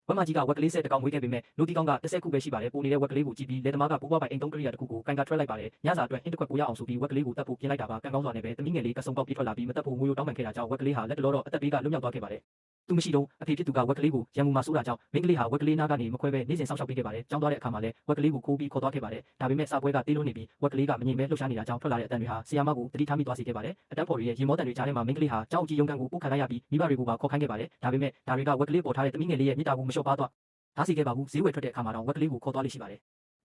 ဝက်မကြီးကဝက်ကလေး10တကောင်မွေးခဲ့ပေမဲ့နိုတီကောင်က10ခုပဲရှိပါတယ်ပိုနေတဲ့ဝက်ကလေးကိုကြည့်ပြီးလက်သမားကပိုးပွားပိုင်အိမ်သုံးကရိယာတစ်ခုကိုကန်ကထွက်လိုက်ပါတယ်ညစာအတွက်ဟင်းတစ်ခွက်ပိုရအောင်ဆိုပြီးဝက်ကလေးကိုတတ်ဖို့ပြင်လိုက်တာပါကံကောင်းစွာနဲ့ပဲသမီးငယ်လေးကစုံပေါက်ပြေးထွက်လာပြီးမတတ်ဖို့ငွေရိုတောင်းပန်ခဲ့တာကြောင့်ဝက်ကလေးဟာလက်တလောတော့အသက်ဘေးကလွတ်မြောက်သွားခဲ့ပါတယ်သူမရှိတော့အဖေဖြစ်သူကဝက်ကလေးကိုရန်ကုန်မှာစိုးတာကြောင့်မိန်းကလေးဟာဝက်ကလေးနားကနေမခွဲပဲနေ့စဉ်စောင့်ရှောက်ပေးခဲ့ပါတယ်။ကြောင်းသွားတဲ့အခါမှာလည်းဝက်ကလေးကိုခိုးပြီးခေါ်သွားခဲ့ပါတယ်။ဒါပေမဲ့စာပွဲကတေးလွန်းနေပြီးဝက်ကလေးကမငြိမ်မဲလှုပ်ရှားနေတာကြောင့်ထွက်လာတဲ့အတန်တွေဟာဆီယာမကိုတတိထားမိသွားစေခဲ့ပါတယ်။အတန်းဖော်တွေရဲ့ရေမောတန်တွေကြားထဲမှာမိန်းကလေးဟာကြောက်ကြီးရုံကန်ကိုပို့ခံလိုက်ရပြီးမိဘတွေကိုပါခေါ်ခိုင်းခဲ့ပါတယ်။ဒါပေမဲ့ဒါတွေကဝက်ကလေးပေါ်ထားတဲ့သမီးငယ်လေးရဲ့မြစ်တာကိုမလျှော့ပါသွားဒါစီခဲ့ပါဘူးဈေးဝယ်ထွက်တဲ့အခါမှာတော့ဝက်ကလေးကိုခေါ်သွားလိမ့်ရှိပါတယ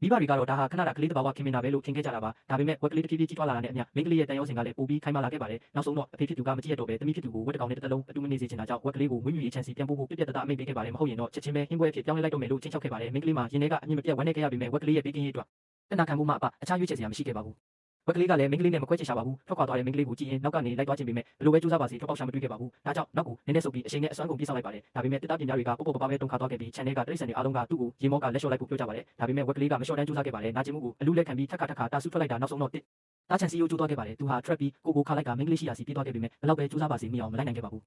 ်မိဘတွေကတော့ဒါဟာခဏတာကလေးတဘာဝခင်မင်တာပဲလို့ထင်ခဲ့ကြတာပါဒါပေမဲ့ဝက်ကလေးတဖြည်းဖြည်းကြီးထွားလာတဲ့နဲ့အမျှမိန်းကလေးရဲ့တန်ရုံးစင်ကလည်းပိုပြီးခိုင်မာလာခဲ့ပါတယ်နောက်ဆုံးတော့အဖေဖြစ်သူကမကြည့်ရတော့ပဲသမီးဖြစ်သူကိုဝက်တကောင်နဲ့တစ်လုံးအတူမနေစေချင်တာကြောင့်ဝက်ကလေးကိုမွေးမြူရေးချန်စီပြန်ပို့ဖို့ပြပြတတအမိန့်ပေးခဲ့ပါတယ်မဟုတ်ရင်တော့ချက်ချင်းပဲဟင်းပွဲအဖြစ်ပြောင်းလဲလိုက်တော့မယ်လို့ချင်းချောက်ခဲ့ပါတယ်မိန်းကလေးမှာရင်ထဲကအမြင့်မပြတ်ဝမ်းနေခဲ့ရပေမဲ့ဝက်ကလေးရဲ့ပေးကင်းရေးအတွက်တနခံမှုမှအပအခြားရွေးချယ်စရာမရှိခဲ့ပါဘူးဝက်ကလေးကလည်းမိန်းကလေးနဲ့မခွဲချင်ရှာပါဘူးထွက်ခွာသွားတဲ့မိန်းကလေးကိုကြည့်ရင်နောက်ကနေလိုက်သွားခြင်းပေမဲ့ဘယ်လိုပဲကြိုးစားပါစေထွက်ပေါက်ရှာမတွေ့ခဲ့ပါဘူးဒါကြောင့်နောက်ကိုနည်းနည်းဆုပ်ပြီးအချိန်နဲ့အစွမ်းကုန်ပြေးဆောင်လိုက်ပါတယ်ဒါပေမဲ့တစ်တားပြင်များတွေကပုတ်ပုတ်ပပပဲတုံခါသွားခဲ့ပြီးခြံထဲကတိရစ္ဆာန်တွေအားလုံးကသူ့ကိုရေမောကလက်လျှော့လိုက်ဖို့ပြောကြပါတယ်ဒါပေမဲ့ဝက်ကလေးကမလျှော့တန်းကြိုးစားခဲ့ပါတယ်နာကျင်မှုကိုအလူလက်ခံပြီးထက်ခါတာဆူထွက်လိုက်တာနောက်ဆုံးတော့တားချန်စီယိုကျိုးသွားခဲ့ပါတယ်သူဟာ trap ပြီးကိုခါလိုက်ကမိန်းကလေးရှိရာစီပြေးသွားခဲ့ပေမဲ့ဘယ်တော့ပဲကြိုးစားပါစေမရအောင်မလိုက်နိုင်ခဲ့ပါဘူး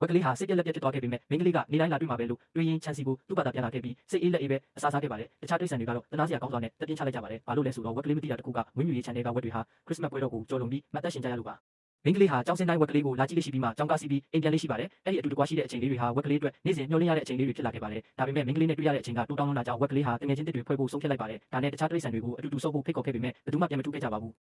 ဝက်ကလေးဟာစိတ်ပြက်လက်ပြက်ဖြစ်သွားခဲ့ပေမဲ့မိန်းကလေးကနေတိုင်းလာတွေ့မှာပဲလို့တွေးရင်ချန်စီကိုသူ့ဘာသာပြန်လာခဲ့ပြီးစိတ်အေးလက်အေးပဲအစားစားခဲ့ပါတယ်တခြားတိရစ္ဆာန်တွေကတော့တနာစရာကောင်းစွာနဲ့တက်ပြင်းချလိုက်ကြပါတယ်ဘာလို့လဲဆိုတော့ဝက်ကလေးမသိတာတခုကမွေးမြူရေးချန်တဲ့ကဝက်တွေဟာခရစ်စမတ်ပွဲတော်ကိုကြော်လွန်ပြီးမတ်သက်ရှင်ကြရလို့ပါမိန်းကလေးဟာကျောင်းစင်းတိုင်းဝက်ကလေးကိုလာကြည့်လို့ရှိပြီးမှကျောင်းကားစီးပြီးအိမ်ပြန်လေးရှိပါတယ်အဲ့ဒီအတူတကွာရှိတဲ့အချိန်လေးတွေဟာဝက်ကလေးအတွက်နေ့စဉ်မျှော်လင့်ရတဲ့အချိန်လေးတွေဖြစ်လာခဲ့ပါတယ်ဒါပေမဲ့မိန်းကလေးနဲ့တွေ့ရတဲ့အချိန်ကတိုးတောင်းလွန်းတာကြောင့်ဝက်ကလေးဟာတငယ်ချင်းတစ်တွေဖွဲ့ဖို့ဆုံးဖြတ်လိုက်ပါတယ်ဒါနဲ့တခြားတိရစ္ဆာန်တွေကိုအတူတူဆော့ဖို့ဖိတ်ခေါ်ခဲ့ပေမဲ့ဘယ်သူမှပြန်မတူခဲ့ကြပါဘူး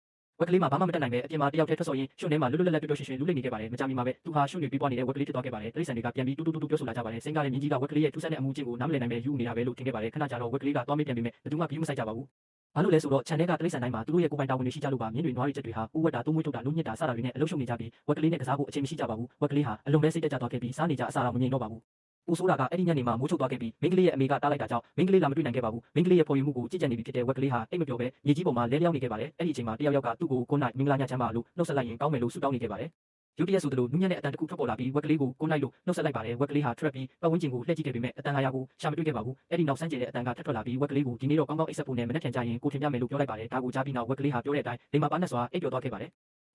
ဝက်ကလေးမှာဘာမှမတတ်နိုင်ပဲအပြင်မှာတယောက်တည်းထွက်ဆော့ရင်းရွှွန်းထဲမှာလွတ်လွတ်လပ်လပ်တွတ်ရွှင်ရွှင်လူးလိမ့်နေခဲ့ပါတယ်မကြမီမှာပဲသူဟာရွှွန်းတွေပြီးပွားနေတဲ့ဝက်ကလေးဖြစ်သွားခဲ့ပါတယ်တိရစ္ဆာန်တွေကပြန်ပြီးတူပြောဆိုလာကြပါတယ်စိန်ကလည်းမြင်းကြီးကဝက်ကလေးရဲ့ထူးဆန်းတဲ့အမှုချင်းကိုနားမလည်နိုင်ပဲယူနေတာပဲလို့ထင်ခဲ့ပါတယ်ခဏကြာတော့ဝက်ကလေးကသွားမေးပြန်ပေမဲ့ဘယ်သူမှပြီးမဆိုင်ကြပါဘူးဘာလို့လဲဆိုတော့ခြံထဲကတိရစ္ဆာန်တိုင်းမှာသူတို့ရဲ့ကိုယ်ပိုင်တာဝန်တွေရှိကြလို့ပါမြင်းတွေနွားတွေချက်တွေဟာဥဝတ်တာသုံးမွေးထုတ်တာလူညစ်တာစတာတွေနဲ့အလုပ်ရှုပ်နေကြပြီးဝက်ကလေးနဲ့ကစားဖို့အချိန်မရှိကြပါဘူးဝက်ကလေးဟာအလွန်ပဲစိတ်တက်ကြသွားခဲ့ပြီးစားနေကြအစားတော့မငြိမ်တော့ပါဘူးပူဆိုးတာကအဲ့ဒီညနေမှာမိုးချုပ်သွားခဲ့ပြီးမိန်းကလေးရဲ့အမေကတားလိုက်တာကြောင့်မိန်းကလေးလာမတွေ့နိုင်ခဲ့ပါဘူးမိန်းကလေးရဲ့ပေါ်ယူမှုကိုကြည့်ကြံနေပြီဖြစ်တဲ့ဝက်ကလေးဟာအိတ်မပြောပဲမြေကြီးပေါ်မှာလဲလျောင်းနေခဲ့ပါတယ်အဲ့ဒီအချိန်မှာတယောက်ကသူ့ကိုနိုင်မင်္ဂလာညချမ်းပါလို့နှုတ်ဆက်လိုက်ရင်ကောင်းမယ်လို့ဆုတောင်းနေခဲ့ပါတယ်ရုတ်တရက်ဆိုသလိုနူးညံ့တဲ့အတန်တစ်ခုထွက်ပေါ်လာပြီးဝက်ကလေးကိုနိုင်လို့နှုတ်ဆက်လိုက်ပါတယ်ဝက်ကလေးဟာ trap ပြီးပတ်ဝန်းကျင်ကိုလှည့်ကြည့်ခဲ့ပေမဲ့အတန်ဟာရကိုရှာမတွေ့ခဲ့ပါဘူးအဲ့ဒီနောက်ဆန်းကျင်တဲ့အတန်ကထပ်ထွက်လာပြီးဝက်ကလေးကိုဒီနေ့တော့ကောင်းကောင်းအိပ်စက်ဖို့နဲ့မနေ့ပြန်ကြရင်ကိုထင်ပြမယ်လို့ပြောလိုက်ပါတယ်ဒါကိုကြားပြီးနောက်ဝက်ကလေးဟာပြောတဲ့အတိုင်းလိမ္မာပါနဲ့စွာအိပ်ပျော်သွားခဲ့ပါတယ်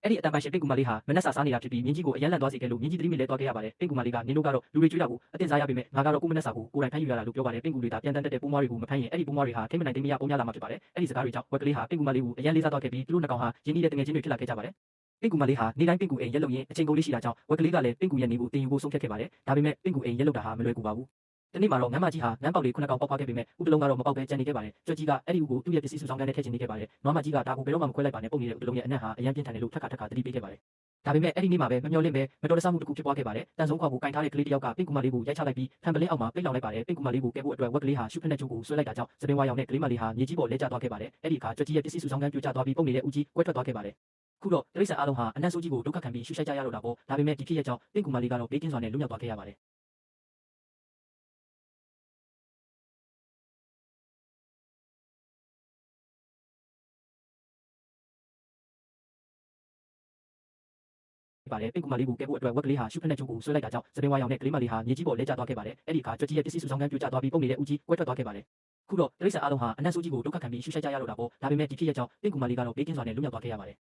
အဲ့ဒီအတန်ပိုင်ရှင်ပင်ကူမလေးဟာမနက်စာစားနေတာဖြစ်ပြီးမြင်းကြီးကိုအရန်လန့်သွားစေခဲ့လို့မြင်းကြီးသတိမိလဲသွားခဲ့ရပါတယ်ပင်ကူမလေးကနင်းတို့ကတော့လူတွေကြွေးတာကိုအတင်စားရပေမဲ့ငါကတော့ကိုမနက်စာကိုကိုယ်တိုင်ဖမ်းယူရတာလို့ပြောပါတယ်ပင်ကူတွေဒါပြန်တန်းတက်တဲ့ပိုးမွားတွေကိုမဖမ်းရင်အဲ့ဒီပိုးမွားတွေဟာထိမနိုင်သိမရပုံများလာမှာဖြစ်ပါတယ်အဲ့ဒီစကားတွေကြောင့်ဝက်ကလေးဟာပင်ကူမလေးကိုအရန်လေးစားသွားခဲ့ပြီးသူတို့နှစ်ကောင်ဟာရင်းနှီးတဲ့တငယ်ချင်းတွေဖြစ်လာခဲ့ကြပါတယ်ပင်ကူမလေးဟာနေတိုင်းပင်ကူအိမ်ရက်လုံရင်အချိန်ကုန်လေးရှိတာကြောင့်ဝက်ကလေးကလည်းပင်ကူရဲ့နေကိုတင်ယူဖို့ဆုံးဖြတ်ခဲ့ပါတယ်ဒါပေမဲ့ပင်ကူအိမ်ရက်လုံတာဟာမလွယ်ကူပါဘူးဒီနေ့မှာတော့ငမ်းမကြီးဟာငမ်းပေါက်လေးခုနှစ်ကောင်ပေါက်ခဲ့ပေမဲ့ဥပလုံးကတော့မပေါက်ပဲကျန်နေခဲ့ပါတယ်ကြွက်ကြီးကအဲ့ဒီဥကိုသူ့ရဲ့ပစ္စည်းစုဆောင်ကန်နဲ့ထည့်ချင်နေခဲ့ပါတယ်နွားမကြီးကဒါကိုဘယ်တော့မှမခွဲလိုက်ပါနဲ့ပုံနေတဲ့ဥပလုံးရဲ့အနက်ဟာအရန်ပြင်းထန်တယ်လို့ထပ်ခါတတိပေးခဲ့ပါတယ်ဒါပေမဲ့အဲ့ဒီနေ့မှာပဲမမျှော်လင့်ပဲမတော်တဆမှုတစ်ခုဖြစ်သွားခဲ့ပါတယ်တန်ဆုံးခွာကိုကင်ထားတဲ့ကလေးတစ်ယောက်ကပင်ကူမလေးကိုရိုက်ချလိုက်ပြီးဖန်ပလင်းအောက်မှာပိတ်လောင်လိုက်ပါတယ်ပင်ကူမလေးကိုကဲဖို့အတွက်ဝက်ကလေးဟာရှုဖက်နဲ့ကျိုးကိုဆွဲလိုက်တာကြောင့်စပင်ဝါရောင်နဲ့ကလေးမလေးဟာမြေကြီးပေါ်လဲကျသွားခဲ့ပါတယ်အဲ့ဒီအခါကြွက်ကြီးရဲ့ပစ္စည်းစုဆောင်ကန်ပြိုကျသွားပြီးပုံနေတဲ့ဥကြီးကွဲထွက်သွားခဲ့ပါတယ်ခုတော့တိရစ္ဆာန်အားလုံးဟာအနက်ဆိုးကြီးကိုဒုက္ခခံပြီးရှုရှိုက်ကြရတော့တာပေါ့ဒါပေမဲ့ဒီဖြစ်ရဲ့ကြောင့်ပင်ကူမလေးကတော့ဘေးကင်းစွာနဲ့လွတ်မြောက်သွားခဲ့ရပါတယ်ပါတယ်ပင်ကူမလေးကိုကဲဖို့အတွက်ဝက်ကလေးဟာရှုဖက်နဲ့ကျိုးကိုဆွဲလိုက်တာကြောင့်စပင်ဝါရောင်နဲ့ကလေးမလေးဟာမြေကြီးပေါ်လဲကျသွားခဲ့ပါတယ်အဲ့ဒီအခါကြွက်ကြီးရဲ့ပစ္စည်းစုဆောင်ကန်ပြိုကျသွားပြီးပုံနေတဲ့ဥကြီးကွဲထွက်သွားခဲ့ပါတယ်ခုတော့တိရစ္ဆာန်အားလုံးဟာအနက်ဆိုးကြီးကိုဒုက္ခခံပြီးရှုရှိုက်ကြရတော့တာပေါ့ဒါပေမဲ့ဒီဖြစ်ရဲ့ကြောင့်ပင်ကူမလေးကတော့ဘေးကင်းစွာနဲ့လွတ်မြောက်သွားခဲ့ရပါတယ်